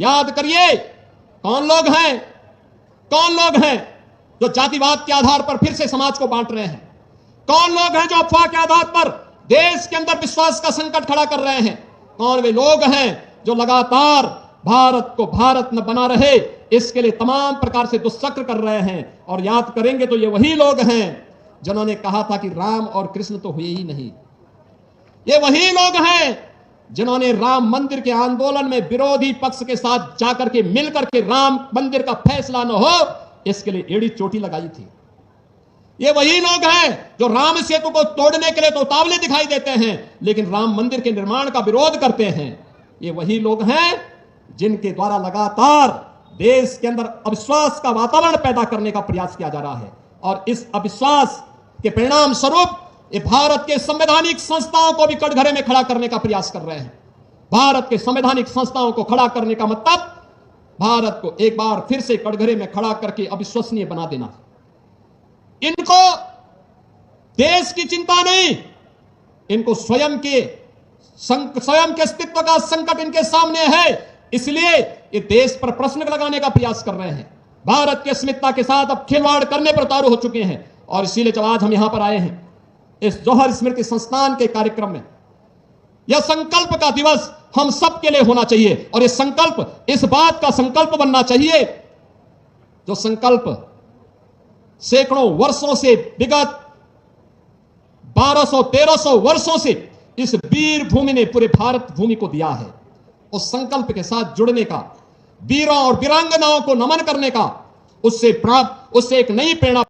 याद करिए, कौन लोग हैं जो जातिवाद के आधार पर फिर से समाज को बांट रहे हैं? कौन लोग हैं जो अफवाह के आधार पर देश के अंदर विश्वास का संकट खड़ा कर रहे हैं? कौन वे लोग हैं जो लगातार भारत को भारत न बना रहे इसके लिए तमाम प्रकार से दुष्चक्र कर रहे हैं? और याद करेंगे तो ये वही लोग हैं जिन्होंने कहा था कि राम और कृष्ण तो हुए ही नहीं। ये वही लोग हैं जिन्होंने राम मंदिर के आंदोलन में विरोधी पक्ष के साथ जाकर के मिलकर के राम मंदिर का फैसला न हो इसके लिए एड़ी चोटी लगाई थी। ये वही लोग हैं जो राम सेतु को तोड़ने के लिए तो उतावले दिखाई देते हैं लेकिन राम मंदिर के निर्माण का विरोध करते हैं। ये वही लोग हैं जिनके द्वारा लगातार देश के अंदर अविश्वास का वातावरण पैदा करने का प्रयास किया जा रहा है और इस अविश्वास के परिणाम स्वरूप ये भारत के संवैधानिक संस्थाओं को भी कटघरे में खड़ा करने का प्रयास कर रहे हैं। भारत के संवैधानिक संस्थाओं को खड़ा करने का मतलब भारत को एक बार फिर से कटघरे में खड़ा करके अविश्वसनीय बना देना। इनको देश की चिंता नहीं, इनको स्वयं के अस्तित्व का संकट इनके सामने है, इसलिए ये देश पर प्रश्न लगाने का प्रयास कर रहे हैं। भारत की अस्मिता के साथ अब खिलवाड़ करने पर उतारू हो चुके हैं और इसीलिए जब आज हम यहां पर आए हैं इस जौहर स्मृति संस्थान के कार्यक्रम में, यह संकल्प का दिवस हम सब के लिए होना चाहिए और यह संकल्प इस बात का संकल्प बनना चाहिए जो संकल्प सैकड़ों वर्षों से, विगत 1200-1300 वर्षों से इस वीर भूमि ने पूरे भारत भूमि को दिया है। उस संकल्प के साथ जुड़ने का, वीरों और वीरांगनाओं को नमन करने का, उससे एक नई प्रेरणा